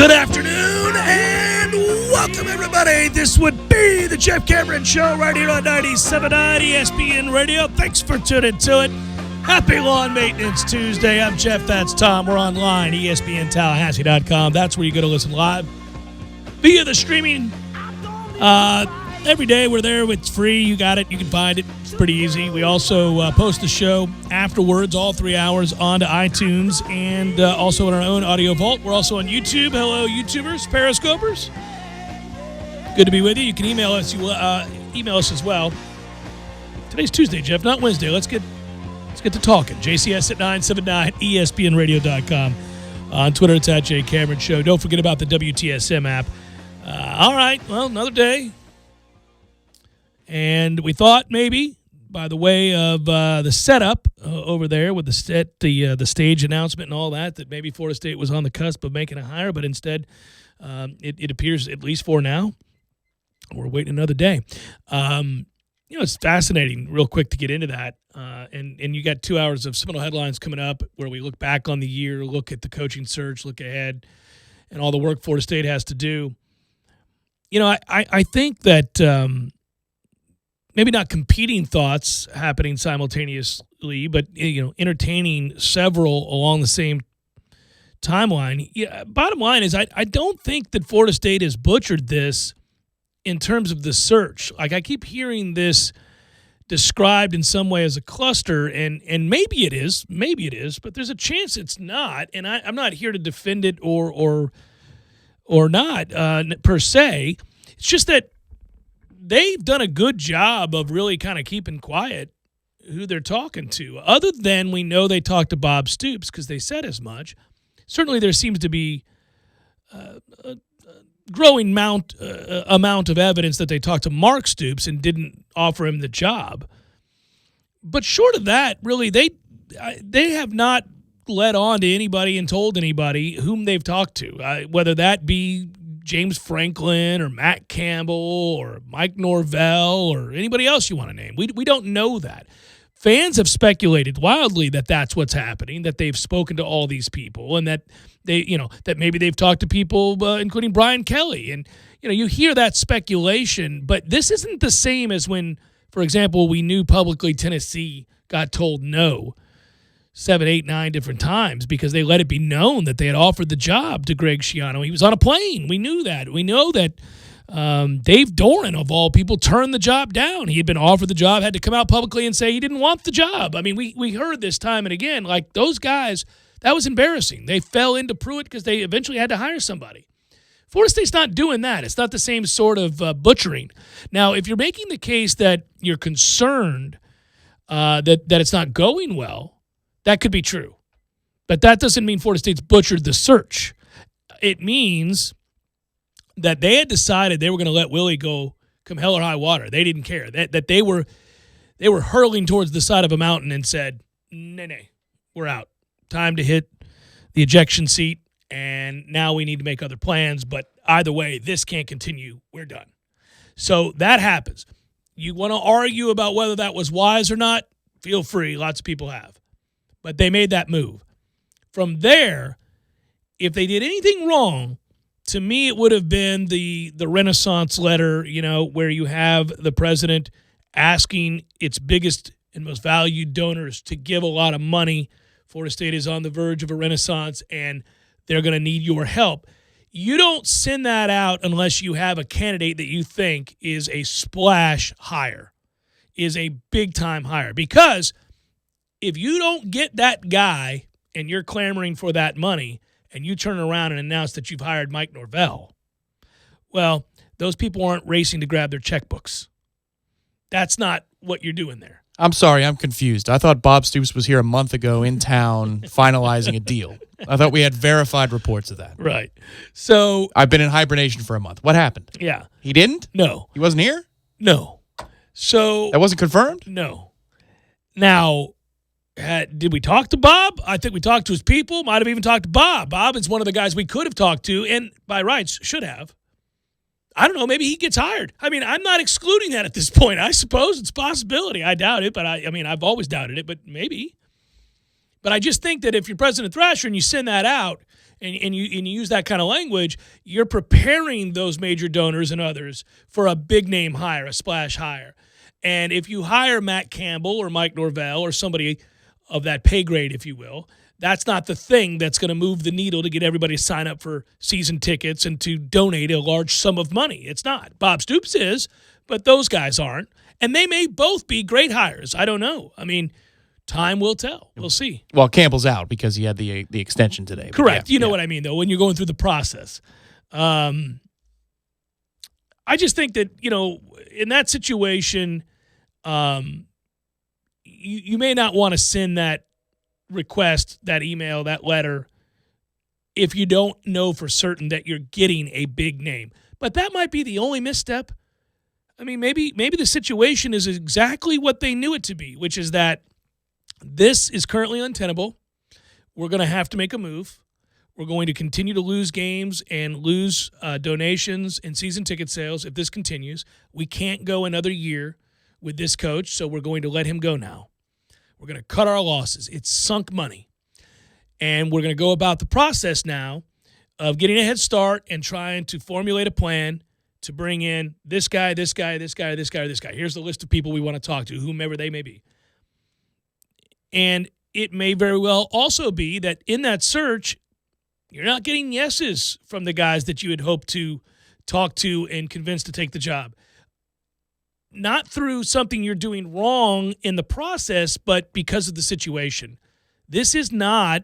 Good afternoon and welcome, everybody. This would be the Jeff Cameron Show right here on 97.9 ESPN Radio. Thanks for tuning to it. Happy Lawn Maintenance Tuesday. I'm Jeff, that's Tom. We're online, ESPNTallahassee.com. That's where you go to listen live via the streaming. Every day we're there. It's free. You got it. You can find it. It's pretty easy. We also post the show afterwards, all 3 hours, onto iTunes and also in our own audio vault. We're also on YouTube. Hello, YouTubers, Periscopers. Good to be with you. You can email us. Email us as well. Today's Tuesday, Jeff, not Wednesday. Let's get to talking. JCS at 979ESPNradio.com. On Twitter, it's at J Cameron Show. Don't forget about the WTSM app. All right, well, another day. And we thought maybe, by the way of the setup over there with the stage announcement and all that maybe Florida State was on the cusp of making a hire, but instead it appears, at least for now, we're waiting another day. It's fascinating, real quick, to get into that. And you got 2 hours of Seminole Headlines coming up where we look back on the year, look at the coaching search, look ahead, and all the work Florida State has to do. I think that maybe not competing thoughts happening simultaneously, but entertaining several along the same timeline. Yeah, bottom line is I don't think that Florida State has butchered this in terms of the search. Like, I keep hearing this described in some way as a cluster, and maybe it is, but there's a chance it's not, and I'm not here to defend it or not per se. It's just that they've done a good job of really kind of keeping quiet who they're talking to. Other than we know they talked to Bob Stoops because they said as much. Certainly there seems to be a growing amount of evidence that they talked to Mark Stoops and didn't offer him the job. But short of that, really, they have not led on to anybody and told anybody whom they've talked to, whether that be James Franklin or Matt Campbell or Mike Norvell or anybody else you want to name. We don't know that. Fans have speculated wildly that that's what's happening, that they've spoken to all these people and that that maybe they've talked to people, including Brian Kelly. And, you hear that speculation, but this isn't the same as when, for example, we knew publicly Tennessee got told no 7, 8, 9 different times because they let it be known that they had offered the job to Greg Schiano. He was on a plane. We knew that. We know that Dave Doran, of all people, turned the job down. He had been offered the job, had to come out publicly and say he didn't want the job. I mean, we heard this time and again, like those guys, that was embarrassing. They fell into Pruitt because they eventually had to hire somebody. Florida State's not doing that. It's not the same sort of butchering. Now, if you're making the case that you're concerned that it's not going well, that could be true. But that doesn't mean Florida State's butchered the search. It means that they had decided they were going to let Willie go come hell or high water. They didn't care. That they were hurling towards the side of a mountain and said, nay, we're out. Time to hit the ejection seat, and now we need to make other plans. But either way, this can't continue. We're done. So that happens. You want to argue about whether that was wise or not? Feel free. Lots of people have. But they made that move. From there, if they did anything wrong, to me it would have been the Renaissance letter, where you have the president asking its biggest and most valued donors to give a lot of money. Florida State is on the verge of a renaissance, and they're going to need your help. You don't send that out unless you have a candidate that you think is a splash hire, is a big-time hire. Because if you don't get that guy and you're clamoring for that money and you turn around and announce that you've hired Mike Norvell, well, those people aren't racing to grab their checkbooks. That's not what you're doing there. I'm sorry, I'm confused. I thought Bob Stoops was here a month ago in town finalizing a deal. I thought we had verified reports of that. Right. So I've been in hibernation for a month. What happened? Yeah. He didn't? No. He wasn't here? No. So that wasn't confirmed? No. Now, did we talk to Bob? I think we talked to his people. Might have even talked to Bob. Bob is one of the guys we could have talked to, and by rights should have. I don't know. Maybe he gets hired. I mean, I'm not excluding that at this point. I suppose it's a possibility. I doubt it, but I've always doubted it, but maybe. But I just think that if you're President Thrasher and you send that out and you use that kind of language, you're preparing those major donors and others for a big name hire, a splash hire. And if you hire Matt Campbell or Mike Norvell or somebody of that pay grade, if you will, that's not the thing that's going to move the needle to get everybody to sign up for season tickets and to donate a large sum of money. It's not. Bob Stoops is, but those guys aren't. And they may both be great hires. I don't know. I mean, time will tell. We'll see. Well, Campbell's out because he had the extension today. Correct. You know what I mean, though, when you're going through the process. I just think that, in that situation, you may not want to send that request, that email, that letter, if you don't know for certain that you're getting a big name. But that might be the only misstep. I mean, maybe the situation is exactly what they knew it to be, which is that this is currently untenable. We're going to have to make a move. We're going to continue to lose games and lose donations and season ticket sales if this continues. We can't go another year with this coach, so we're going to let him go now. We're going to cut our losses. It's sunk money. And we're going to go about the process now of getting a head start and trying to formulate a plan to bring in this guy, this guy, this guy, this guy, this guy. Here's the list of people we want to talk to, whomever they may be. And it may very well also be that in that search, you're not getting yeses from the guys that you had hoped to talk to and convince to take the job. Not through something you're doing wrong in the process, but because of the situation. This is not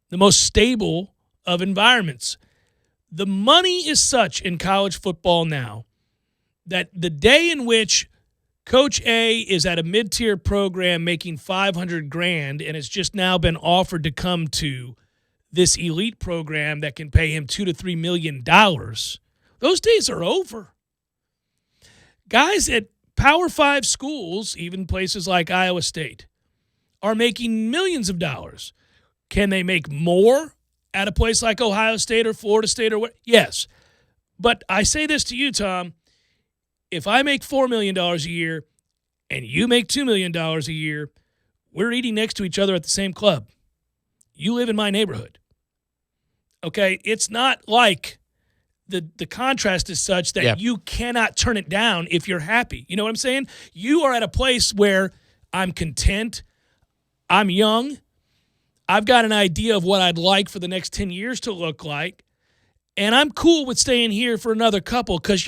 the most stable of environments. The money is such in college football now that the day in which Coach A is at a mid-tier program making $500,000 and has just now been offered to come to this elite program that can pay him $2 to $3 million, those days are over. Guys at Power 5 schools, even places like Iowa State, are making millions of dollars. Can they make more at a place like Ohio State or Florida State or what? Yes. But I say this to you, Tom. If I make $4 million a year and you make $2 million a year, we're eating next to each other at the same club. You live in my neighborhood. Okay? It's not like the contrast is such that you cannot turn it down if you're happy. You know what I'm saying? You are at a place where I'm content. I'm young. I've got an idea of what I'd like for the next 10 years to look like. And I'm cool with staying here for another couple because,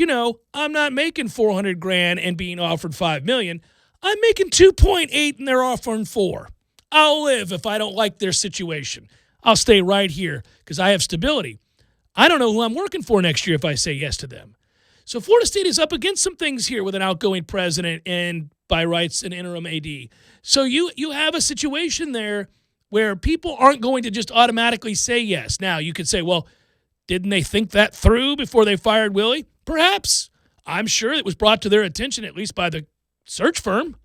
I'm not making $400,000 and being offered $5 million. I'm making 2.8 and they're offering 4. I'll live if I don't like their situation. I'll stay right here because I have stability. I don't know who I'm working for next year if I say yes to them. So Florida State is up against some things here with an outgoing president and, by rights, an interim AD. So you have a situation there where people aren't going to just automatically say yes. Now, you could say, well, didn't they think that through before they fired Willie? Perhaps. I'm sure it was brought to their attention, at least by the search firm.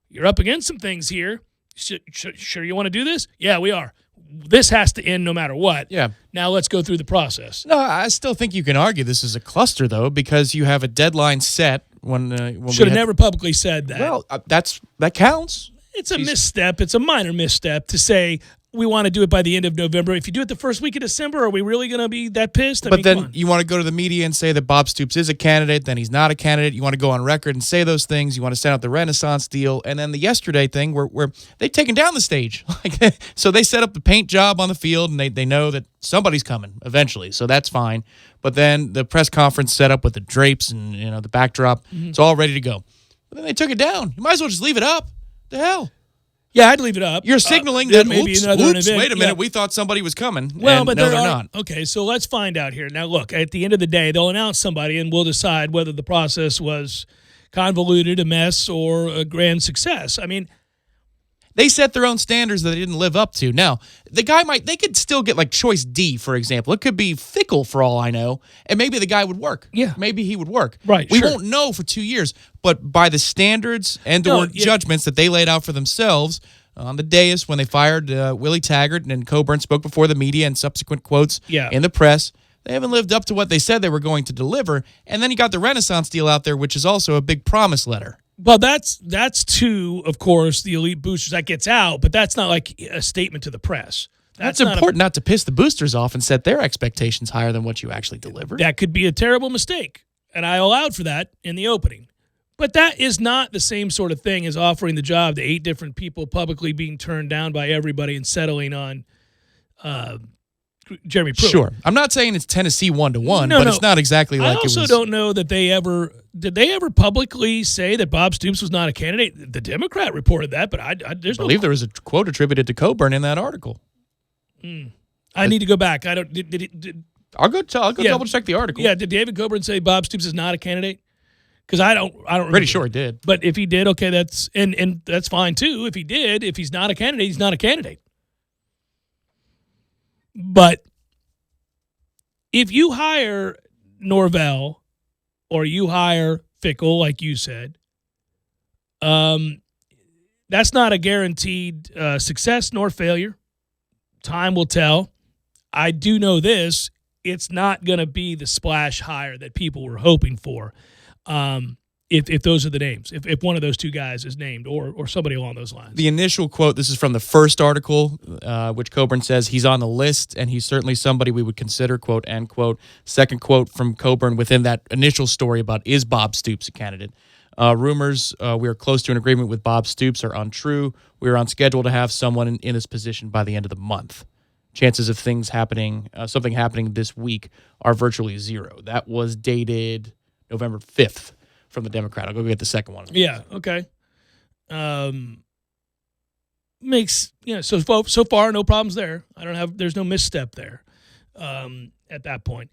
You're up against some things here. Sure you want to do this? Yeah, we are. This has to end no matter what. Yeah. Now let's go through the process. No, I still think you can argue this is a cluster, though, because you have a deadline set when should have never publicly said that. Well, that counts. It's a misstep. It's a minor misstep to say we want to do it by the end of November. If you do it the first week of December, are we really going to be that pissed? But then you want to go to the media and say that Bob Stoops is a candidate, then he's not a candidate. You want to go on record and say those things. You want to send out the Renaissance deal. And then the yesterday thing where they've taken down the stage. So they set up the paint job on the field, and they know that somebody's coming eventually. So that's fine. But then the press conference set up with the drapes and the backdrop. Mm-hmm. It's all ready to go. But then they took it down. You might as well just leave it up. The hell? Yeah, I'd leave it up. You're signaling that, oops, wait a minute, we thought somebody was coming. Well, but no, they're not. Okay, so let's find out here. Now, look, at the end of the day, they'll announce somebody, and we'll decide whether the process was convoluted, a mess, or a grand success. I mean, they set their own standards that they didn't live up to. Now, they could still get like choice D, for example. It could be Fickle for all I know, and maybe the guy would work. Yeah. Maybe he would work. Right, We won't know for 2 years, but by the standards and or judgments that they laid out for themselves on the dais when they fired Willie Taggart and Coburn spoke before the media and subsequent quotes in the press, they haven't lived up to what they said they were going to deliver. And then you got the Renaissance deal out there, which is also a big promise letter. Well, that's to, of course, the elite boosters that gets out, but that's not like a statement to the press. That's important not to piss the boosters off and set their expectations higher than what you actually delivered. That could be a terrible mistake, and I allowed for that in the opening. But that is not the same sort of thing as offering the job to 8 different people, publicly being turned down by everybody and settling on Jeremy Pruitt. Sure. I'm not saying it's Tennessee 1-1, but it's not exactly like it was. I also don't know that did they ever publicly say that Bob Stoops was not a candidate? The Democrat reported that, but I believe there was a quote attributed to Coburn in that article. I need to go back. I don't. I'll go double check the article. Yeah, did David Coburn say Bob Stoops is not a candidate? Because I don't. Pretty sure he did. But if he did, okay, that's and that's fine too. If he did, if he's not a candidate, he's not a candidate. But if you hire Norvell or you hire Fickle, like you said, that's not a guaranteed success nor failure. Time will tell. I do know this. It's not going to be the splash hire that people were hoping for. If those are the names, if one of those two guys is named or somebody along those lines. The initial quote, this is from the first article, which Coburn says he's on the list and he's certainly somebody we would consider, quote, end quote. Second quote from Coburn within that initial story about is Bob Stoops a candidate? Rumors we are close to an agreement with Bob Stoops are untrue. We are on schedule to have someone in this position by the end of the month. Chances of things happening, something happening this week are virtually zero. That was dated November 5th. From the Democrat. I'll go get the second one. Yeah, okay. So far no problems there. There's no misstep there at that point.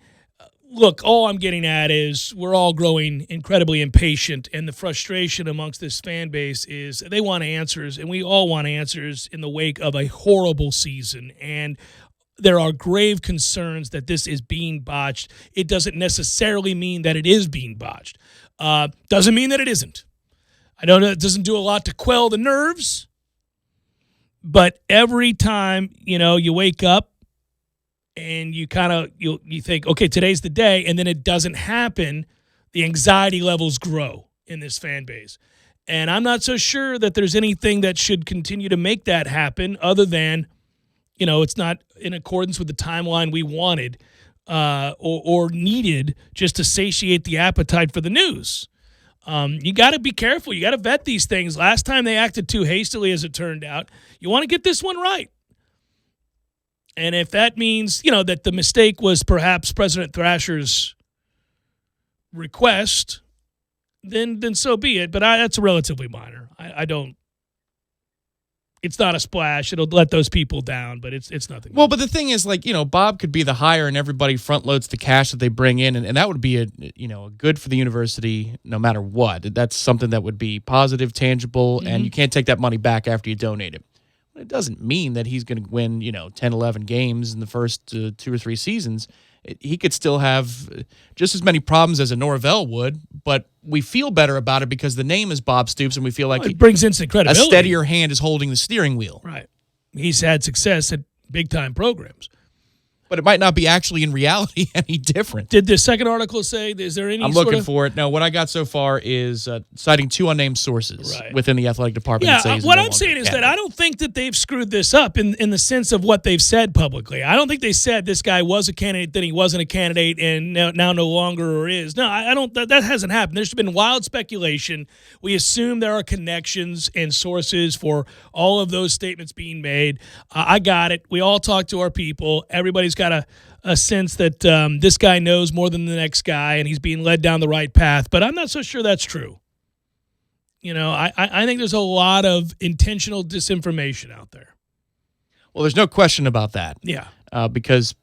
Look, all I'm getting at is we're all growing incredibly impatient, and the frustration amongst this fan base is they want answers, and we all want answers in the wake of a horrible season, and there are grave concerns that this is being botched. It doesn't necessarily mean that it is being botched. Doesn't mean that it isn't. I know it doesn't do a lot to quell the nerves, but every time, you wake up and you think, okay, today's the day, and then it doesn't happen, the anxiety levels grow in this fan base. And I'm not so sure that there's anything that should continue to make that happen other than, it's not in accordance with the timeline we wanted. Or needed just to satiate the appetite for the news. You got to be careful. You got to vet these things. Last time they acted too hastily, as it turned out. You want to get this one right. And if that means, that the mistake was perhaps President Thrasher's request, then so be it. But that's relatively minor. I don't. It's not a splash. It'll let those people down, but it's nothing. Well, but the thing is, Bob could be the hire and everybody front loads the cash that they bring in, and that would be a good for the university no matter what. That's something that would be positive, tangible, and you can't take that money back after you donate it. It doesn't mean that he's going to win, 10, 11 games in the first 2 or 3 seasons. He could still have just as many problems as a Norvell would, but we feel better about it because the name is Bob Stoops, and we feel like it brings instant credibility. A steadier hand is holding the steering wheel. Right. He's had success at big-time programs. But it might not be actually in reality any different. Did the second article say, is there any I'm looking for it. No, what I got so far is citing 2 unnamed sources within the athletic department. Yeah, what I'm saying is that I don't think that they've screwed this up in the sense of what they've said publicly. I don't think they said this guy was a candidate, then he wasn't a candidate, and now no longer or is. No, I don't. That hasn't happened. There's been wild speculation. We assume there are connections and sources for all of those statements being made. I got it. We all talk to our people. Everybody's got a sense that this guy knows more than the next guy and he's being led down the right path. But I'm not so sure that's true. I think there's a lot of intentional disinformation out there. Well, there's no question about that. Yeah. Because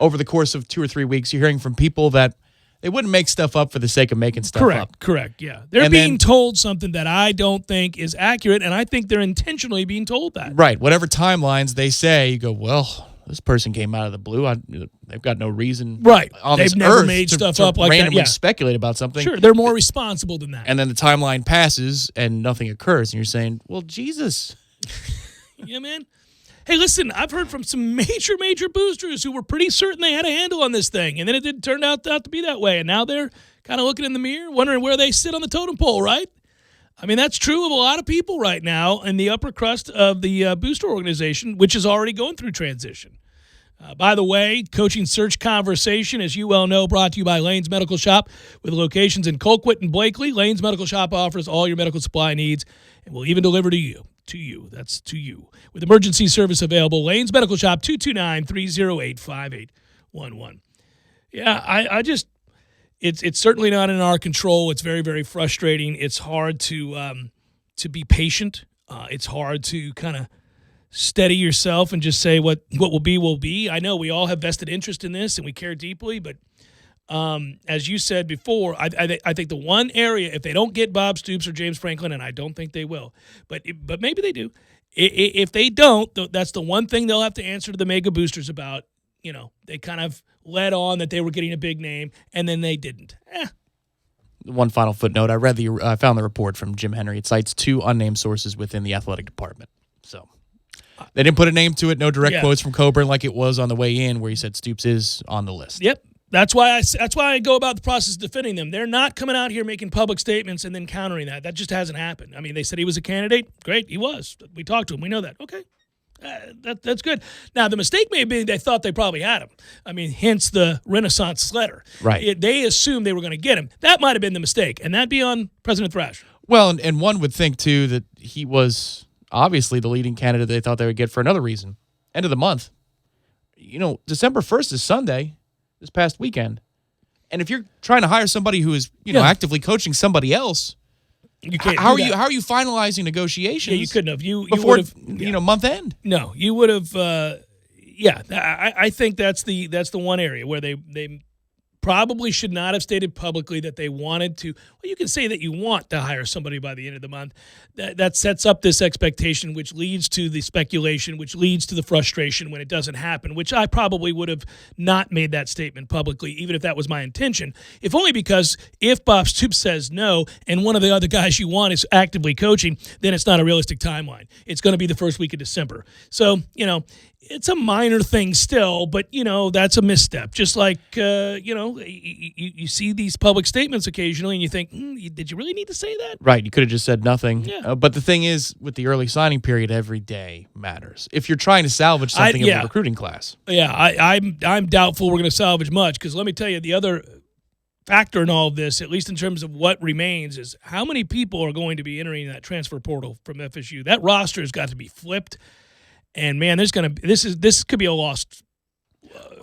over the course of 2 or 3 weeks, you're hearing from people that they wouldn't make stuff up for the sake of making stuff up. Correct, yeah. They're being told something that I don't think is accurate, and I think they're intentionally being told that. Right. Whatever timelines they say, you go, well, this person came out of the blue. They've got no reason on They've this never earth made to stuff up like randomly that. Yeah. speculate about something. Sure, they're more responsible than that. And then the timeline passes and nothing occurs. And you're saying, well, Jesus. Yeah, man. Hey, listen, I've heard from some major boosters who were pretty certain they had a handle on this thing, and then it didn't turn out to be that way. And now they're kind of looking in the mirror, wondering where they sit on the totem pole, right? I mean, that's true of a lot of people right now in the upper crust of the booster organization, which is already going through transition. By the way, Coaching Search Conversation, as you well know, brought to you by Lane's Medical Shop with locations in Colquitt and Blakely. Lane's Medical Shop offers all your medical supply needs and will even deliver to you. That's to you. With emergency service available, Lane's Medical Shop, 229-308-5811. Yeah, I just, it's certainly not in our control. It's very, very frustrating. It's hard to be patient. It's hard to kind of steady yourself and just say what will be will be. I know we all have vested interest in this and we care deeply, but as you said before, I think the one area, if they don't get Bob Stoops or James Franklin, and I don't think they will, but maybe they do. If they don't, that's the one thing they'll have to answer to the mega boosters about. You know, they kind of led on that they were getting a big name, and then they didn't. One final footnote: I found the report from Jim Henry. It cites 2 unnamed sources within the athletic department. So they didn't put a name to it. No direct quotes from Coburn like it was on the way in, where he said Stoops is on the list. Yep. That's why I go about the process of defending them. They're not coming out here making public statements and then countering that. That just hasn't happened. I mean, they said he was a candidate. Great, he was. We talked to him. We know that. Okay. That's good. Now, the mistake may be they thought they probably had him. I mean, hence the Renaissance letter. Right. They assumed they were going to get him. That might have been the mistake, and that'd be on President Thrash. Well, and one would think, too, that he was obviously the leading candidate they thought they would get for another reason. End of the month. You know, December 1st is Sunday, this past weekend. And if you're trying to hire somebody who is, actively coaching somebody else, you can't. How are you finalizing negotiations? Yeah, you couldn't have. You before would have, month end. No, you would have. I think that's the one area where they probably should not have stated publicly that they wanted to. Well, you can say that you want to hire somebody by the end of the month. That sets up this expectation, which leads to the speculation, which leads to the frustration when it doesn't happen, which I probably would have not made that statement publicly, even if that was my intention, if only because if Bob Stoops says no and one of the other guys you want is actively coaching, then it's not a realistic timeline. It's going to be the first week of December. So, it's a minor thing still, but, that's a misstep. Just like, you see these public statements occasionally and you think, did you really need to say that? Right. You could have just said nothing. Yeah. But the thing is, with the early signing period, every day matters. If you're trying to salvage something in the recruiting class. Yeah, I'm doubtful we're going to salvage much because let me tell you, the other factor in all of this, at least in terms of what remains, is how many people are going to be entering that transfer portal from FSU. That roster has got to be flipped. And man, this could be a lost.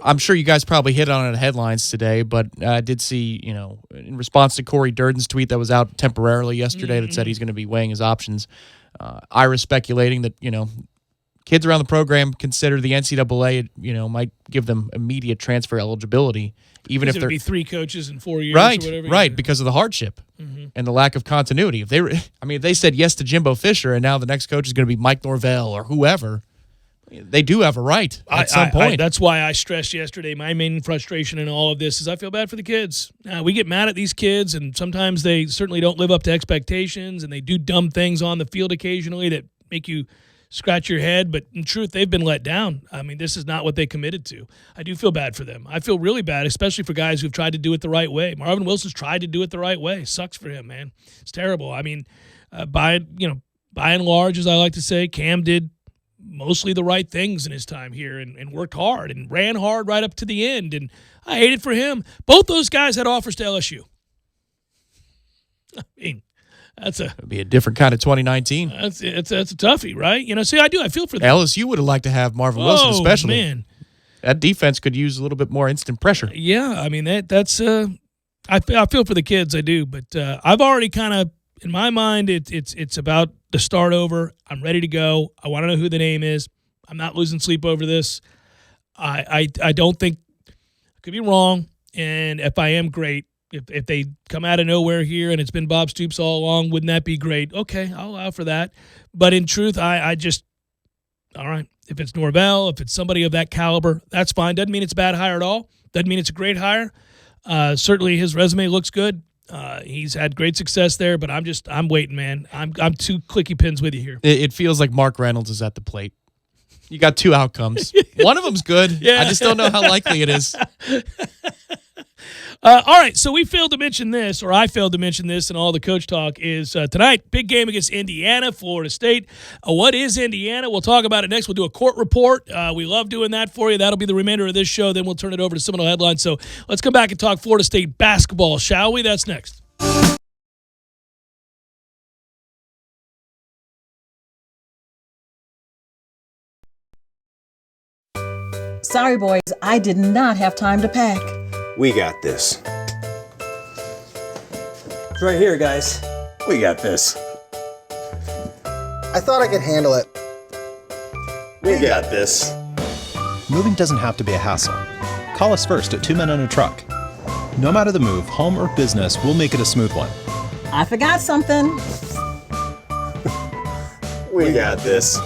I'm sure you guys probably hit on it in headlines today, but I did see, in response to Corey Durden's tweet that was out temporarily yesterday that said he's going to be weighing his options. Ira speculating that, kids around the program consider the NCAA, might give them immediate transfer eligibility, even if they're be 3 coaches in 4 years. Right, or whatever. right, because of the hardship and the lack of continuity. If they said yes to Jimbo Fisher and now the next coach is going to be Mike Norvell or whoever. They do have a right at some point. That's why I stressed yesterday my main frustration in all of this is I feel bad for the kids. We get mad at these kids, and sometimes they certainly don't live up to expectations, and they do dumb things on the field occasionally that make you scratch your head. But in truth, they've been let down. I mean, this is not what they committed to. I do feel bad for them. I feel really bad, especially for guys who've tried to do it the right way. Marvin Wilson's tried to do it the right way. Sucks for him, man. It's terrible. I mean, by and large, as I like to say, Cam did mostly the right things in his time here and worked hard and ran hard right up to the end. And I hate it for him. Both those guys had offers to LSU. I mean, it'd be a different kind of 2019. That's a toughie, right? I feel for them. LSU would have liked to have Marvin Wilson, especially. Man. That defense could use a little bit more instant pressure. Yeah, I mean, that's I feel for the kids, I do. But I've already kind of, in my mind, it's about the start over. I'm ready to go. I want to know who the name is. I'm not losing sleep over this. I don't think I could be wrong. And if I am, great. If they come out of nowhere here and it's been Bob Stoops all along, wouldn't that be great? Okay, I'll allow for that. But in truth, I just, all right, if it's Norvell, if it's somebody of that caliber, that's fine. Doesn't mean it's a bad hire at all. Doesn't mean it's a great hire. Certainly his resume looks good. He's had great success there, but I'm waiting, man. I'm 2 clicky pins with you here. It feels like Mark Reynolds is at the plate. You got 2 outcomes. One of them's good. Yeah. I just don't know how likely it is. All right, so we failed to mention this, or I failed to mention this in all the coach talk, is tonight, big game against Indiana, Florida State. What is Indiana? We'll talk about it next. We'll do a court report. We love doing that for you. That'll be the remainder of this show. Then we'll turn it over to Seminole Headlines. So let's come back and talk Florida State basketball, shall we? That's next. Sorry, boys, I did not have time to pack. We got this. It's right here, guys. We got this. I thought I could handle it. We got this. Moving doesn't have to be a hassle. Call us first at 2 Men and a Truck. No matter the move, home or business, we'll make it a smooth one. I forgot something. We got this.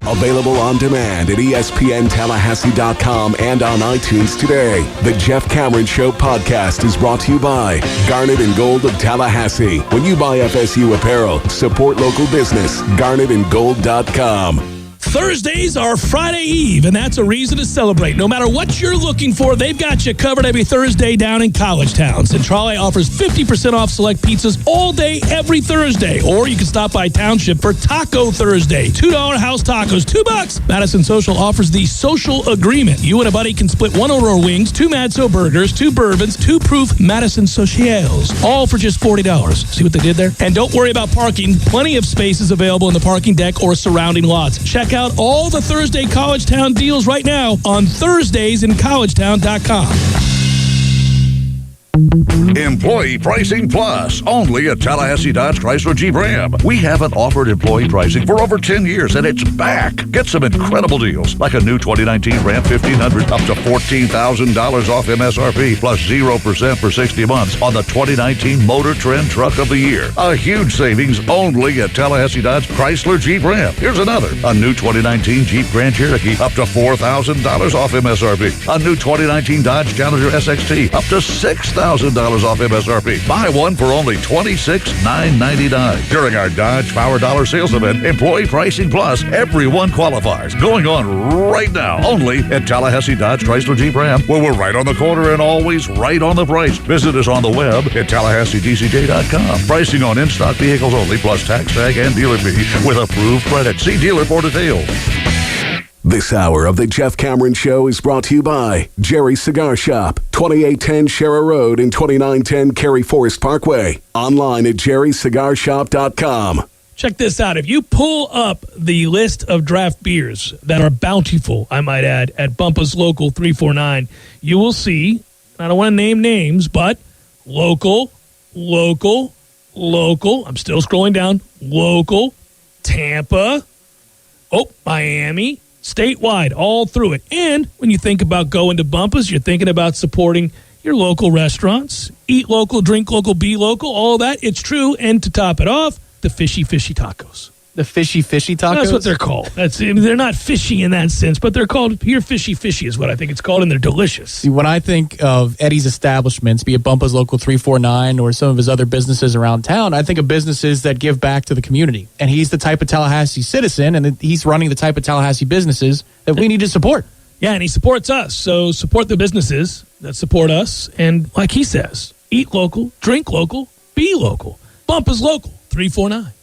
Available on demand at ESPNTallahassee.com and on iTunes today. The Jeff Cameron Show podcast is brought to you by Garnet and Gold of Tallahassee. When you buy FSU apparel, support local business. GarnetandGold.com. Thursdays are Friday Eve, and that's a reason to celebrate. No matter what you're looking for, they've got you covered every Thursday down in College Town. Centrale offers 50% off select pizzas all day, every Thursday. Or you can stop by Township for Taco Thursday. $2 house tacos, $2. Madison Social offers the social agreement. You and a buddy can split one Aurora wings, 2 Madso burgers, 2 bourbons, 2 proof Madison Socials, all for just $40. See what they did there? And don't worry about parking. Plenty of spaces available in the parking deck or surrounding lots. Check out all the Thursday College Town deals right now on ThursdaysInCollegetown.com. Employee Pricing Plus, only at Tallahassee Dodge Chrysler Jeep Ram. We haven't offered employee pricing for over 10 years, and it's back. Get some incredible deals, like a new 2019 Ram 1500 up to $14,000 off MSRP, plus 0% for 60 months on the 2019 Motor Trend Truck of the Year. A huge savings only at Tallahassee Dodge Chrysler Jeep Ram. Here's another. A new 2019 Jeep Grand Cherokee up to $4,000 off MSRP. A new 2019 Dodge Challenger SXT up to $6,000 off MSRP. Buy one for only $26,999. During our Dodge Power Dollar Sales Event, Employee Pricing Plus, everyone qualifies. Going on right now, only at Tallahassee Dodge Chrysler Jeep Ram, where we're right on the corner and always right on the price. Visit us on the web at TallahasseeDCJ.com. Pricing on in-stock vehicles only, plus tax tag and dealer fee with approved credit. See dealer for details. This hour of the Jeff Cameron Show is brought to you by Jerry's Cigar Shop, 2810 Shera Road and 2910 Cary Forest Parkway. Online at jerrycigarshop.com. Check this out. If you pull up the list of draft beers that are bountiful, I might add, at Bumpus Local 349, you will see, I don't want to name names, but local, I'm still scrolling down, local, Tampa, Miami, statewide, all through it. And when you think about going to Bumpus, you're thinking about supporting your local restaurants. Eat local, drink local, be local, all that. It's true. And to top it off, the fishy tacos. The fishy tacos? That's what they're called. They're not fishy in that sense, but they're called pure fishy is what I think it's called, and they're delicious. See, when I think of Eddie's establishments, be it Bumpus Local 349 or some of his other businesses around town, I think of businesses that give back to the community. And he's the type of Tallahassee citizen, and he's running the type of Tallahassee businesses that we need to support. Yeah, and he supports us. So support the businesses that support us. And like he says, eat local, drink local, be local. Bumpus Local 349.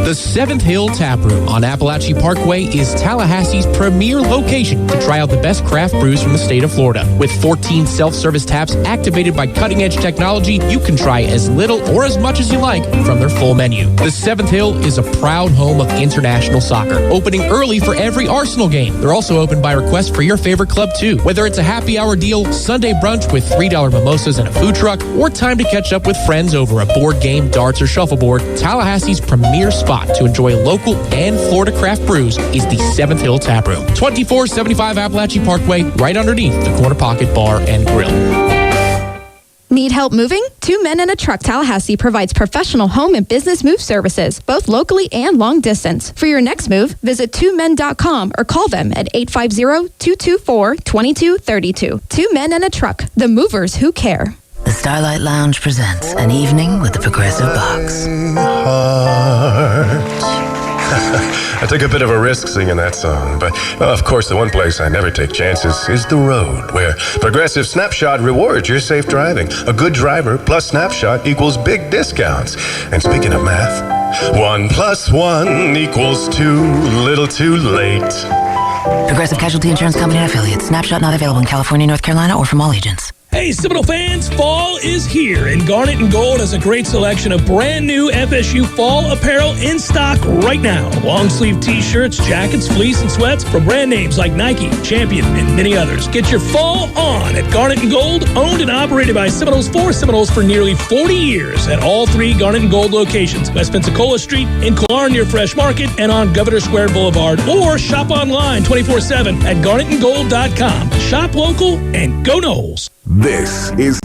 The Seventh Hill Tap Room on Appalachia Parkway is Tallahassee's premier location to try out the best craft brews from the state of Florida. With 14 self-service taps activated by cutting-edge technology, you can try as little or as much as you like from their full menu. The Seventh Hill is a proud home of international soccer, opening early for every Arsenal game. They're also open by request for your favorite club, too. Whether it's a happy hour deal, Sunday brunch with $3 mimosas and a food truck, or time to catch up with friends over a board game, darts, or shuffleboard, Tallahassee's premier spot to enjoy local and Florida craft brews is the Seventh Hill Tap Room, 2475 Appalachia Parkway, right underneath the Corner Pocket Bar and Grill. Need help moving? Two Men and a Truck Tallahassee provides professional home and business move services, both locally and long distance. For your next move, visit twomen.com or call them at 850-224-2232. Two Men and a Truck, the movers who care. The Starlight Lounge presents An Evening with the Progressive Box. I took a bit of a risk singing that song, but of course the one place I never take chances is the road, where Progressive Snapshot rewards your safe driving. A good driver plus Snapshot equals big discounts. And speaking of math, 1 + 1 = 2, little too late. Progressive Casualty Insurance Company and Affiliates. Snapshot not available in California, North Carolina, or from all agents. Hey, Seminole fans, fall is here, and Garnet and Gold has a great selection of brand new FSU fall apparel in stock right now. Long sleeve t-shirts, jackets, fleece, and sweats from brand names like Nike, Champion, and many others. Get your fall on at Garnet and Gold, owned and operated by Seminoles for Seminoles for nearly 40 years at all 3 Garnet and Gold locations, West Pensacola Street, in Killarn near Fresh Market, and on Governor Square Boulevard, or shop online 24/7 at garnetandgold.com. Shop local and go Noles. This is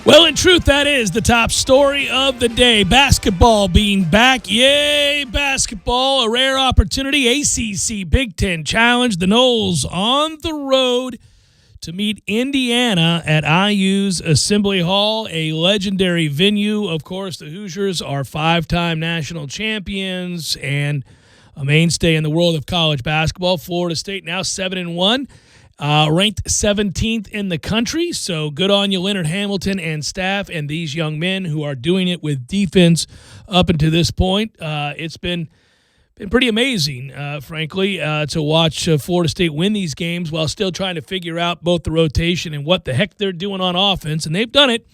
Well, in truth, that is the top story of the day. Basketball being back. Yay, basketball. A rare opportunity. ACC Big Ten Challenge. The Noles on the road to meet Indiana at IU's Assembly Hall, a legendary venue. Of course, the Hoosiers are 5-time national champions and a mainstay in the world of college basketball. Florida State now 7-1. Ranked 17th in the country, so good on you, Leonard Hamilton and staff, and these young men who are doing it with defense up until this point. It's been pretty amazing, frankly, to watch Florida State win these games while still trying to figure out both the rotation and what the heck they're doing on offense, and they've done it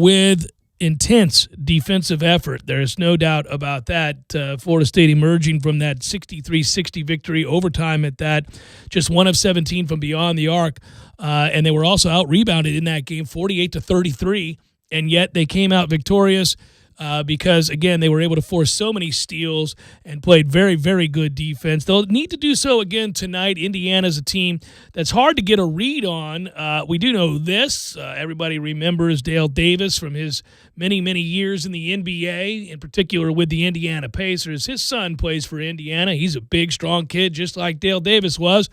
with intense defensive effort. There's no doubt about that. Florida State emerging from that 63-60 victory, overtime at that, just 1 of 17 from beyond the arc. And they were also out-rebounded in that game, 48-33, and yet they came out victorious because, again, they were able to force so many steals and played very, very good defense. They'll need to do so again tonight. Indiana's a team that's hard to get a read on. We do know this. Everybody remembers Dale Davis from his many, many years in the NBA, in particular with the Indiana Pacers. His son plays for Indiana. He's a big, strong kid, just like Dale Davis was.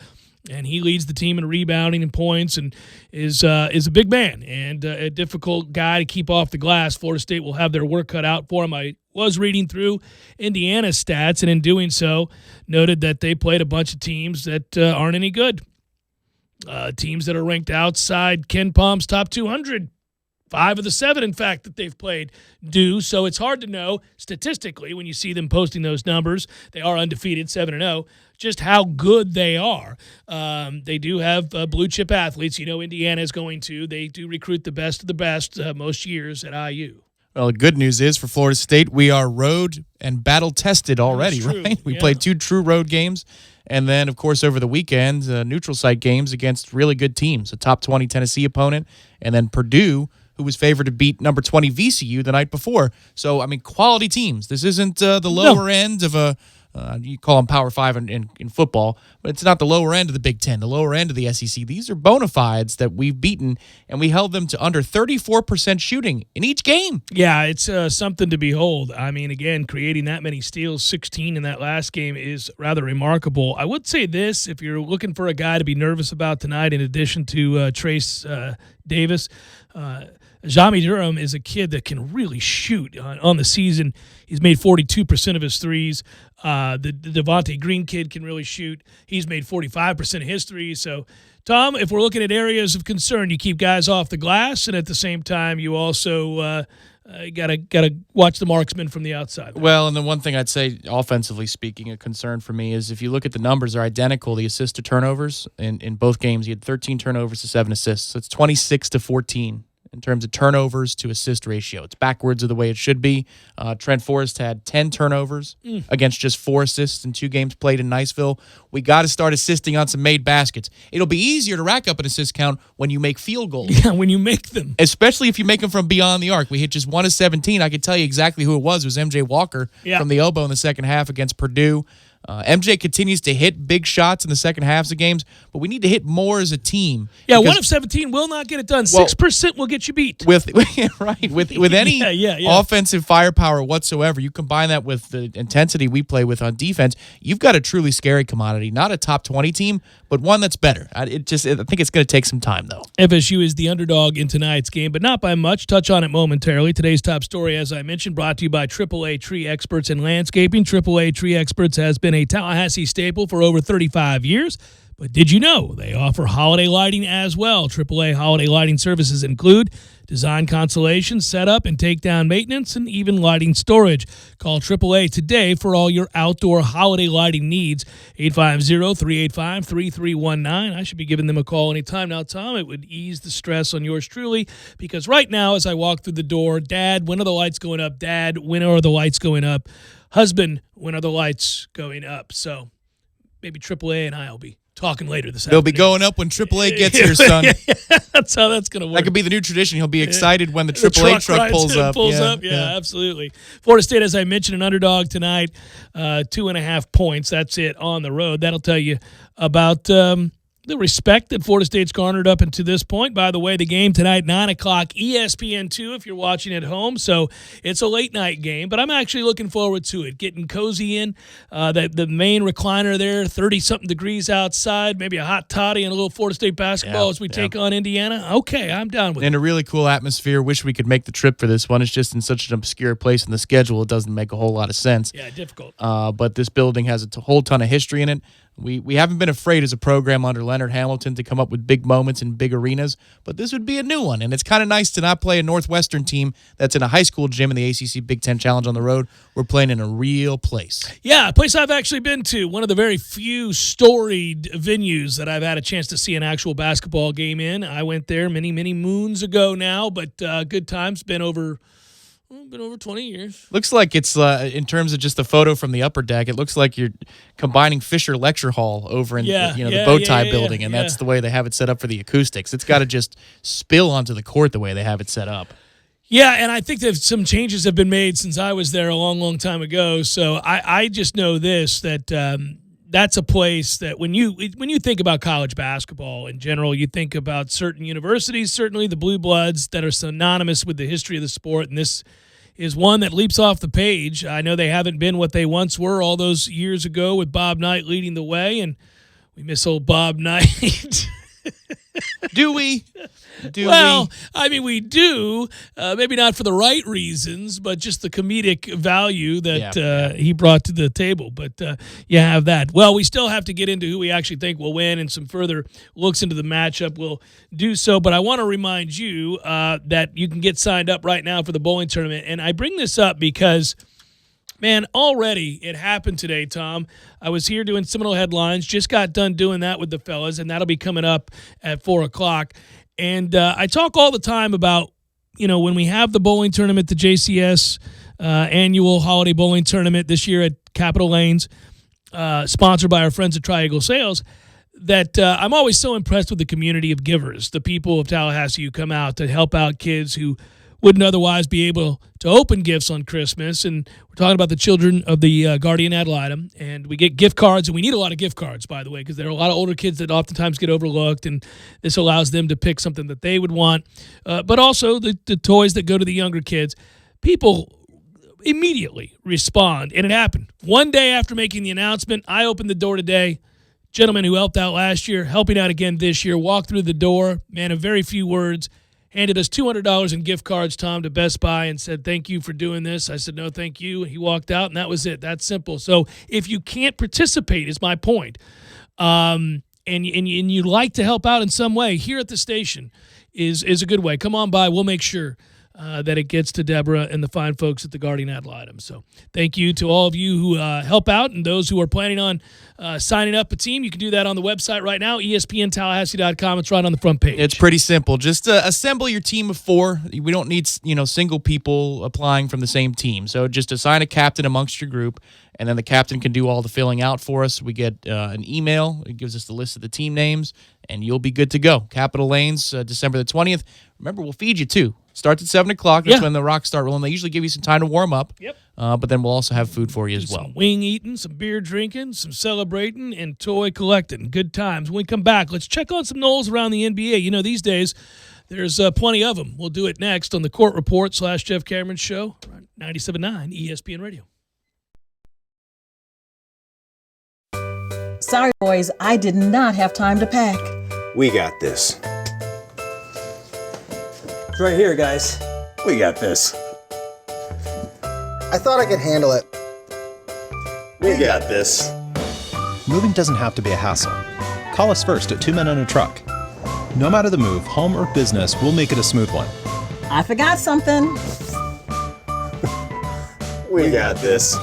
And he leads the team in rebounding and points and is a big man and a difficult guy to keep off the glass. Florida State will have their work cut out for him. I was reading through Indiana's stats, and in doing so, noted that they played a bunch of teams that aren't any good. Teams that are ranked outside Ken Palm's top 200. 5 of the 7, in fact, that they've played do. So it's hard to know statistically when you see them posting those numbers. They are undefeated, 7-0, just how good they are. They do have blue-chip athletes. You know Indiana is going to. They do recruit the best of the best most years at IU. Well, the good news is for Florida State, we are road and battle-tested already, right? We played 2 true road games. And then, of course, over the weekend, neutral site games against really good teams. A top 20 Tennessee opponent, and then Purdue, who was favored to beat number 20 VCU the night before. So, I mean, quality teams. This isn't the lower end of a, you call them Power 5 in football, but it's not the lower end of the Big Ten, the lower end of the SEC. These are bona fides that we've beaten, and we held them to under 34% shooting in each game. Yeah, it's something to behold. I mean, again, creating that many steals, 16 in that last game, is rather remarkable. I would say this, if you're looking for a guy to be nervous about tonight, in addition to Trace Davis, Jami Durham is a kid that can really shoot on the season. He's made 42% of his threes. The Devontae Green kid can really shoot. He's made 45% of his threes. So, Tom, if we're looking at areas of concern, you keep guys off the glass, and at the same time, you also gotta watch the marksman from the outside. Well, and the one thing I'd say, offensively speaking, a concern for me is if you look at the numbers, they're identical. The assist to turnovers in both games, he had 13 turnovers to 7 assists. So it's 26-14 in terms of turnovers to assist ratio. It's backwards of the way it should be. Trent Forrest had 10 turnovers against just 4 assists in 2 games played in Niceville. We got to start assisting on some made baskets. It'll be easier to rack up an assist count when you make field goals. Yeah, when you make them. Especially if you make them from beyond the arc. We hit just 1 of 17. I can tell you exactly who it was. It was MJ Walker from the elbow in the second half against Purdue. MJ continues to hit big shots in the second halves of games, but we need to hit more as a team. Yeah, 1 of 17 will not get it done. 6% will get you beat. With any offensive firepower whatsoever, you combine that with the intensity we play with on defense, you've got a truly scary commodity. Not a top 20 team, but one that's better. I think it's going to take some time, though. FSU is the underdog in tonight's game, but not by much. Touch on it momentarily. Today's top story, as I mentioned, brought to you by AAA Tree Experts in Landscaping. AAA Tree Experts has been a Tallahassee staple for over 35 years. But did you know they offer holiday lighting as well? AAA holiday lighting services include design consolation, setup and takedown maintenance, and even lighting storage. Call AAA today for all your outdoor holiday lighting needs. 850-385-3319. I should be giving them a call anytime now, Tom. It would ease the stress on yours truly, because right now as I walk through the door, Dad, when are the lights going up? Dad, when are the lights going up? Husband, when are the lights going up? So maybe AAA and I will be talking later this afternoon. They'll be going up when AAA gets here, son. That's how that's going to work. That could be the new tradition. He'll be excited when the AAA truck pulls up. Yeah, absolutely. Florida State, as I mentioned, an underdog tonight, 2.5 points. That's it on the road. That'll tell you about the respect that Florida State's garnered up until this point. By the way, the game tonight, 9 o'clock, ESPN2 if you're watching at home. So it's a late-night game, but I'm actually looking forward to it. Getting cozy in, the main recliner there, 30-something degrees outside, maybe a hot toddy and a little Florida State basketball as we take on Indiana. Okay, I'm down with it. In a really cool atmosphere. Wish we could make the trip for this one. It's just in such an obscure place in the schedule, it doesn't make a whole lot of sense. Yeah, difficult. But this building has a whole ton of history in it. We haven't been afraid as a program under Leonard Hamilton to come up with big moments in big arenas, but this would be a new one, and it's kind of nice to not play a Northwestern team that's in a high school gym in the ACC Big Ten Challenge on the road. We're playing in a real place. Yeah, a place I've actually been to, one of the very few storied venues that I've had a chance to see an actual basketball game in. I went there many, many moons ago now, but good times. Been over 20 years. Looks like it's, in terms of just the photo from the upper deck, it looks like you're combining Fisher Lecture Hall over in the Bowtie building, and that's the way they have it set up for the acoustics. It's got to just spill onto the court the way they have it set up. Yeah, and I think that some changes have been made since I was there a long, long time ago. So I just know this, that that's a place that when you think about college basketball in general, you think about certain universities, certainly the Blue Bloods, that are synonymous with the history of the sport, and this is one that leaps off the page. I know they haven't been what they once were all those years ago with Bob Knight leading the way, and we miss old Bob Knight. Do we? I mean, we do. Maybe not for the right reasons, but just the comedic value that he brought to the table. But you have that. Well, we still have to get into who we actually think will win, and some further looks into the matchup will do so. But I want to remind you that you can get signed up right now for the bowling tournament. And I bring this up because, man, already it happened today, Tom. I was here doing Seminole Headlines, just got done doing that with the fellas, and that'll be coming up at 4 o'clock. And I talk all the time about, when we have the bowling tournament, the JCS annual holiday bowling tournament this year at Capitol Lanes, sponsored by our friends at Tri-Eagle Sales, that I'm always so impressed with the community of givers, the people of Tallahassee who come out to help out kids who wouldn't otherwise be able to open gifts on Christmas. And we're talking about the children of the Guardian Ad Litem. And we get gift cards, and we need a lot of gift cards, by the way, because there are a lot of older kids that oftentimes get overlooked, and this allows them to pick something that they would want. But also the toys that go to the younger kids. People immediately respond, and it happened. One day after making the announcement, I opened the door today. Gentleman who helped out last year, helping out again this year, walked through the door, man, in very few words, handed us $200 in gift cards, Tom, to Best Buy and said, thank you for doing this. I said, no, thank you. He walked out, and that was it. That's simple. So if you can't participate, is my point, and you like to help out in some way, here at the station is a good way. Come on by. We'll make sure that it gets to Deborah and the fine folks at the Guardian Ad Litem. So thank you to all of you who help out, and those who are planning on signing up a team. You can do that on the website right now, espntallahassee.com. It's right on the front page. It's pretty simple. Just assemble your team of 4. We don't need single people applying from the same team. So just assign a captain amongst your group, and then the captain can do all the filling out for us. We get an email. It gives us the list of the team names, and you'll be good to go. Capitol Lanes, December the 20th. Remember, we'll feed you, too. Starts at 7 o'clock. That's when the rocks start rolling. They usually give you some time to warm up. Yep. But then we'll also have food for you as well. Some wing eating, some beer drinking, some celebrating, and toy collecting. Good times. When we come back, let's check on some Knowles around the NBA. These days, there's plenty of them. We'll do it next on the Court Report / Jeff Cameron Show, 97.9 ESPN Radio. Sorry, boys, I did not have time to pack. We got this. It's right here, guys. We got this. I thought I could handle it. We got this. Moving doesn't have to be a hassle. Call us first at 2 Men and a Truck. No matter the move, home or business, we'll make it a smooth one. I forgot something. We got this.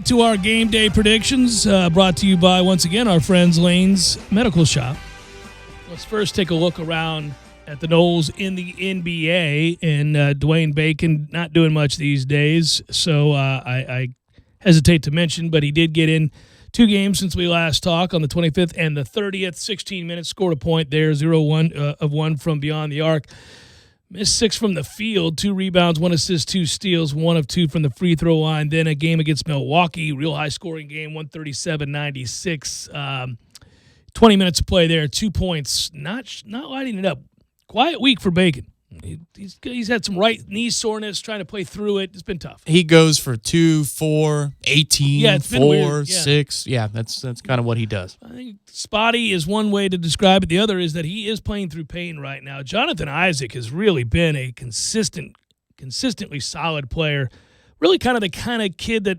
To our game day predictions, brought to you by, once again, our friends Lane's Medical Shop. Let's first take a look around at the Knowles in the NBA, and Dwayne Bacon not doing much these days, so I hesitate to mention, but he did get in 2 games since we last talked on the 25th and the 30th, 16 minutes, scored a point there, 0-1 of 1 from beyond the arc. Missed 6 from the field, 2 rebounds, 1 assist, 2 steals, 1 of 2 from the free throw line. Then a game against Milwaukee, real high-scoring game, 137-96. 20 minutes of play there, 2 points, not lighting it up. Quiet week for Bacon. He's had some right knee soreness, trying to play through it. It's been tough. He goes for 2, 4, 18, 4, 6. Yeah, that's kind of what he does. I think spotty is one way to describe it. The other is that he is playing through pain right now. Jonathan Isaac has really been a consistently solid player. Really kind of kid that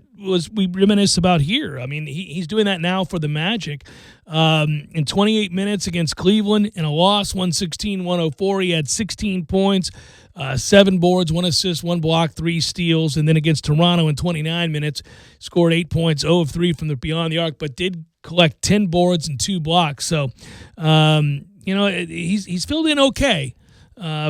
we reminisce about here. I mean, he's doing that now for the Magic. In 28 minutes against Cleveland in a loss, 116-104, he had 16 points, 7 boards, 1 assist, 1 block, 3 steals. And then against Toronto in 29 minutes, scored 8 points, 0 of 3 from the beyond the arc, but did collect 10 boards and 2 blocks. So, he's filled in okay.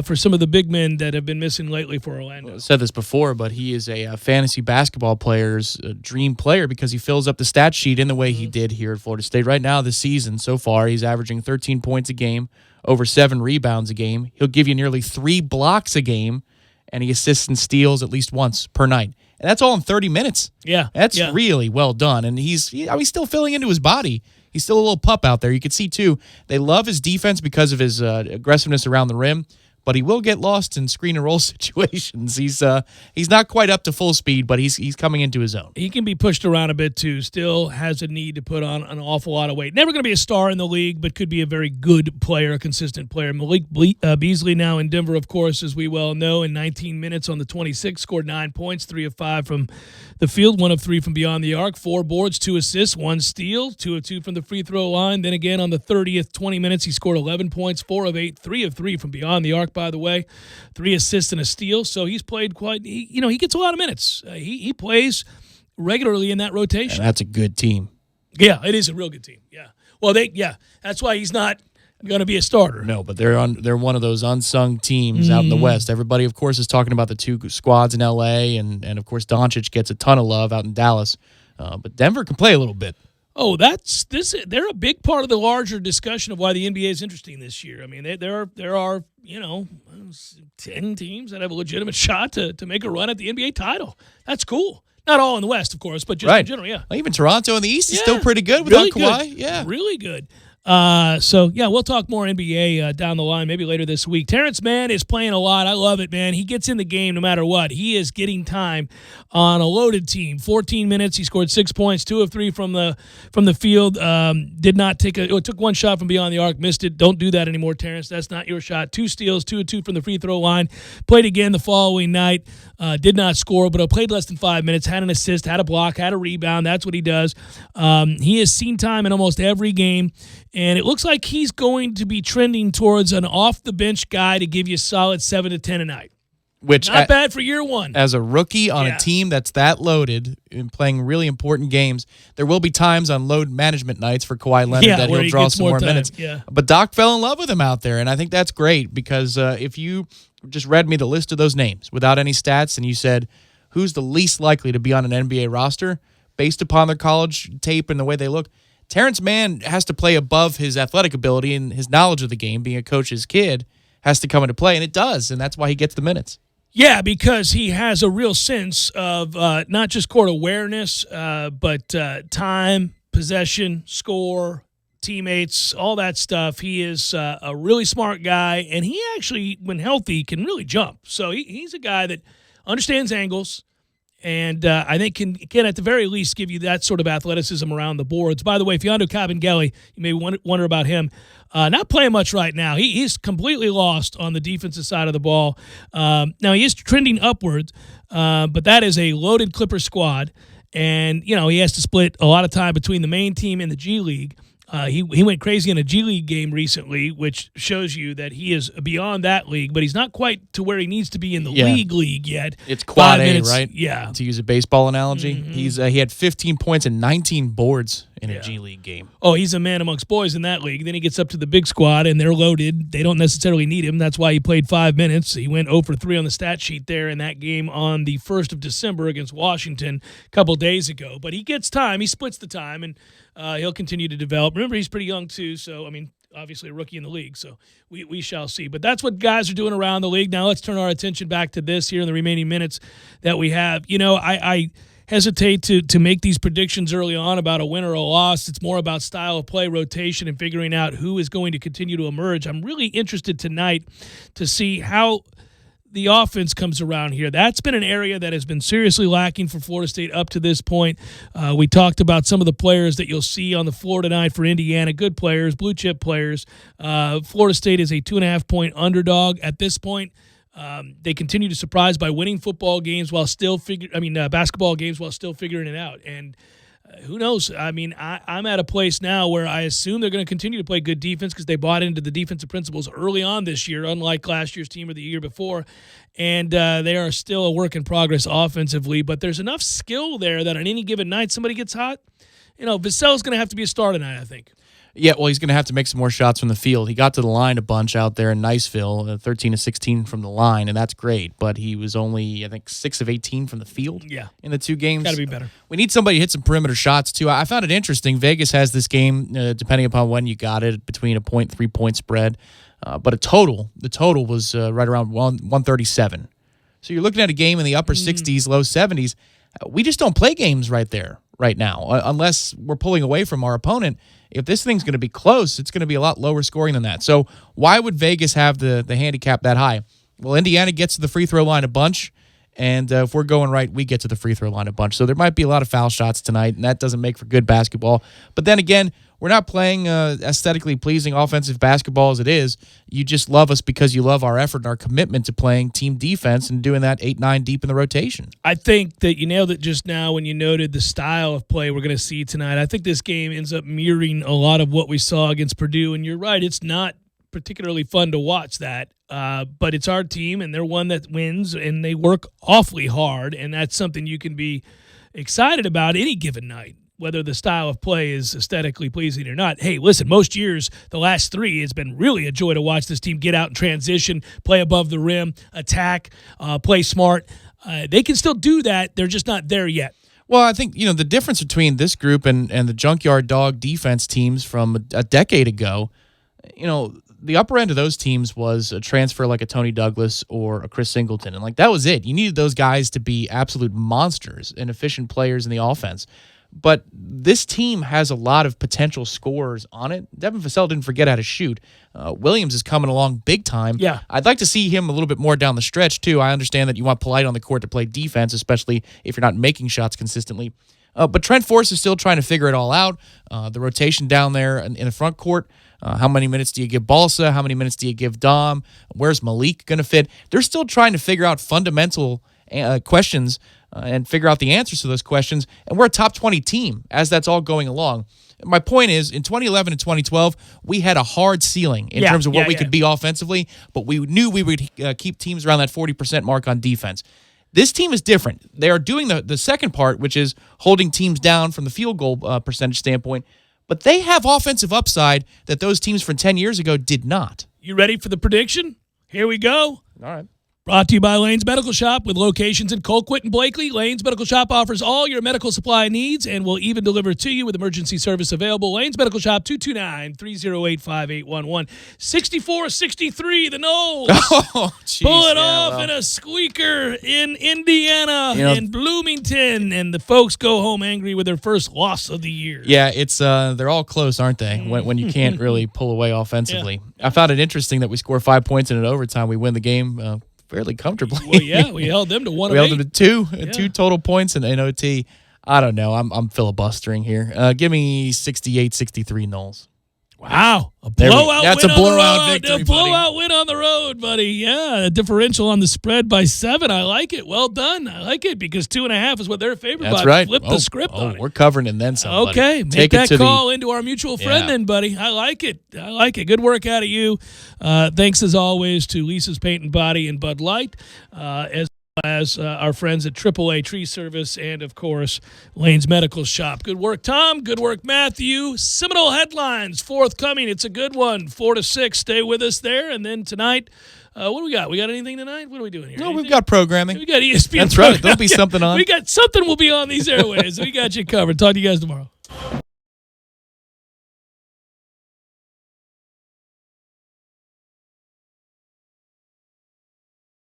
For some of the big men that have been missing lately for Orlando. I said this before, but he is a fantasy basketball player's dream player because he fills up the stat sheet in the way he did here at Florida State. Right now this season so far, he's averaging 13 points a game, over 7 rebounds a game. He'll give you nearly 3 blocks a game, and he assists and steals at least once per night. And that's all in 30 minutes. Yeah. That's really well done. And he's still filling into his body. He's still a little pup out there. You can see, too, they love his defense because of his aggressiveness around the rim, but he will get lost in screen and roll situations. He's not quite up to full speed, but he's coming into his own. He can be pushed around a bit, too. Still has a need to put on an awful lot of weight. Never going to be a star in the league, but could be a very good player, a consistent player. Malik Beasley now in Denver, of course, as we well know, in 19 minutes on the 26th, scored 9 points, 3 of 5 from the field, 1 of 3 from beyond the arc, 4 boards, 2 assists, 1 steal, 2 of 2 from the free throw line. Then again on the 30th, 20 minutes, he scored 11 points, 4 of 8, 3 of 3 from beyond the arc, by the way, 3 assists and a steal. So he's played he gets a lot of minutes. He plays regularly in that rotation. And that's a good team. Yeah, it is a real good team. Yeah. Well, that's why he's not going to be a starter. No, but they're one of those unsung teams out in the West. Everybody, of course, is talking about the 2 squads in L.A., and of course, Doncic gets a ton of love out in Dallas. But Denver can play a little bit. Oh, they're a big part of the larger discussion of why the NBA is interesting this year. I mean, there are 10 teams that have a legitimate shot to make a run at the NBA title. That's cool. Not all in the West, of course, but just in general, yeah. Well, even Toronto in the East is still pretty good without Kawhi. Good. Yeah, really good. We'll talk more NBA down the line, maybe later this week. Terrence Mann is playing a lot. I love it, man. He gets in the game no matter what. He is getting time on a loaded team. 14 minutes. He scored 6 points, 2 of 3 from the field. Did not took 1 shot from beyond the arc, missed it. Don't do that anymore, Terrence. That's not your shot. 2 steals, 2 of 2 from the free throw line. Played again the following night. Did not score, but played less than 5 minutes. Had an assist, had a block, had a rebound. That's what he does. He has seen time in almost every game. And it looks like he's going to be trending towards an off-the-bench guy to give you a solid 7 to 10 a night. Which not bad for year one. As a rookie on a team that's that loaded and playing really important games, there will be times on load management nights for Kawhi Leonard that he'll draw some more minutes. Yeah. But Doc fell in love with him out there, and I think that's great because if you just read me the list of those names without any stats and you said, who's the least likely to be on an NBA roster based upon their college tape and the way they look, Terrence Mann has to play above his athletic ability, and his knowledge of the game, being a coach's kid, has to come into play, and it does, and that's why he gets the minutes. Yeah, because he has a real sense of not just court awareness, but time, possession, score, teammates, all that stuff. He is a really smart guy, and he actually, when healthy, can really jump. So he's a guy that understands angles, and I think can at the very least give you that sort of athleticism around the boards. By the way, Fiondo Kabengele, you may wonder about him. Not playing much right now. He's completely lost on the defensive side of the ball. Now, he is trending upwards, but that is a loaded Clipper squad. And, he has to split a lot of time between the main team and the G League. He went crazy in a G League game recently, which shows you that he is beyond that league, but he's not quite to where he needs to be in the league yet. It's quad 5 A, minutes, right? Yeah. To use a baseball analogy, he had 15 points and 19 boards in a G League game. Oh, he's a man amongst boys in that league. Then he gets up to the big squad, and they're loaded. They don't necessarily need him. That's why he played 5 minutes. He went 0 for 3 on the stat sheet there in that game on the 1st of December against Washington a couple days ago. But he gets time. He splits the time, and he'll continue to develop. Remember, he's pretty young, too, so, I mean, obviously a rookie in the league, so we shall see. But that's what guys are doing around the league. Now let's turn our attention back to this here in the remaining minutes that we have. You know, I hesitate to make these predictions early on about a win or a loss. It's more about style of play, rotation, and figuring out who is going to continue to emerge. I'm really interested tonight to see how the offense comes around here. That's been an area that has been seriously lacking for Florida State up to this point. We talked about some of the players that you'll see on the floor tonight for Indiana, good players, blue chip players. Florida State is a 2.5-point underdog at this point. They continue to surprise by winning football games while still basketball games while still figuring it out. And who knows? I mean, I'm at a place now where I assume they're going to continue to play good defense because they bought into the defensive principles early on this year, unlike last year's team or the year before. And they are still a work in progress offensively, but there's enough skill there that on any given night somebody gets hot. You know, Vassell's going to have to be a star tonight, I think. Yeah, well, he's going to have to make some more shots from the field. He got to the line a bunch out there in Niceville, 13 of 16 from the line, and that's great. But he was only, I think, 6 of 18 from the field in the 2 games. Got to be better. We need somebody to hit some perimeter shots, too. I found it interesting. Vegas has this game, depending upon when you got it, between a 3-point spread. But the total was right around 137. So you're looking at a game in the upper 60s, low 70s. We just don't play games right there right now, unless we're pulling away from our opponent. If this thing's going to be close, it's going to be a lot lower scoring than that. So why would Vegas have the handicap that high? Well, Indiana gets to the free throw line a bunch, and if we're going right, we get to the free throw line a bunch. So there might be a lot of foul shots tonight, and that doesn't make for good basketball. But then again, we're not playing aesthetically pleasing offensive basketball as it is. You just love us because you love our effort and our commitment to playing team defense and doing that 8-9 deep in the rotation. I think that you nailed it just now when you noted the style of play we're going to see tonight. I think this game ends up mirroring a lot of what we saw against Purdue, and you're right, it's not particularly fun to watch that, but it's our team, and they're one that wins, and they work awfully hard, and that's something you can be excited about any given night, whether the style of play is aesthetically pleasing or not. Hey, listen, most years, the last 3, it's been really a joy to watch this team get out and transition, play above the rim, attack, play smart. They can still do that. They're just not there yet. Well, I think, the difference between this group and the Junkyard Dog defense teams from a decade ago, the upper end of those teams was a transfer like a Tony Douglas or a Chris Singleton. And, that was it. You needed those guys to be absolute monsters and efficient players in the offense. But this team has a lot of potential scorers on it. Devin Vassell didn't forget how to shoot. Williams is coming along big time. Yeah. I'd like to see him a little bit more down the stretch, too. I understand that you want Polite on the court to play defense, especially if you're not making shots consistently. But Trent Forrest is still trying to figure it all out. The rotation down there in the front court, how many minutes do you give Balsa? How many minutes do you give Dom? Where's Malik going to fit? They're still trying to figure out fundamental questions and figure out the answers to those questions. And we're a top 20 team as that's all going along. My point is, in 2011 and 2012, we had a hard ceiling in terms of what we could be offensively, but we knew we would keep teams around that 40% mark on defense. This team is different. They are doing the second part, which is holding teams down from the field goal percentage standpoint, but they have offensive upside that those teams from 10 years ago did not. You ready for the prediction? Here we go. All right. Brought to you by Lane's Medical Shop with locations in Colquitt and Blakely. Lane's Medical Shop offers all your medical supply needs and will even deliver to you with emergency service available. Lane's Medical Shop, 229-308-5811. 64-63, the Noles. Oh, geez, pull it off in a squeaker in Indiana and Bloomington. And the folks go home angry with their first loss of the year. Yeah, it's they're all close, aren't they, when you can't really pull away offensively. Yeah. I found it interesting that we score 5 points in an overtime. We win the game fairly comfortably. Well, yeah, we held them to 1 of 8. We held them to two total points in OT. I don't know. I'm filibustering here. Give me 68-63 Noles. Wow. A There we- blowout that's win a on the blowout road. victory, A blowout win on the road, buddy. Yeah, a differential on the spread by 7. I like it. Well done. I like it because 2.5 is what they're favored by. That's right. Flip the script on it. We're covering it then some. buddy. Okay, make Take it that to call into our mutual friend then, buddy. I like it. I like it. Good work out of you. Thanks, as always, to Lisa's Paint and Body and Bud Light, as our friends at AAA Tree Service and, of course, Lane's Medical Shop. Good work, Tom. Good work, Matthew. Seminole headlines forthcoming. It's a good one. 4 to 6. Stay with us there. And then tonight, what do we got? We got anything tonight? What are we doing here? No, Anything? we've got programming. We got ESPN. That's right. There'll be something on. We got something will be on these airways. We got you covered. Talk to you guys tomorrow.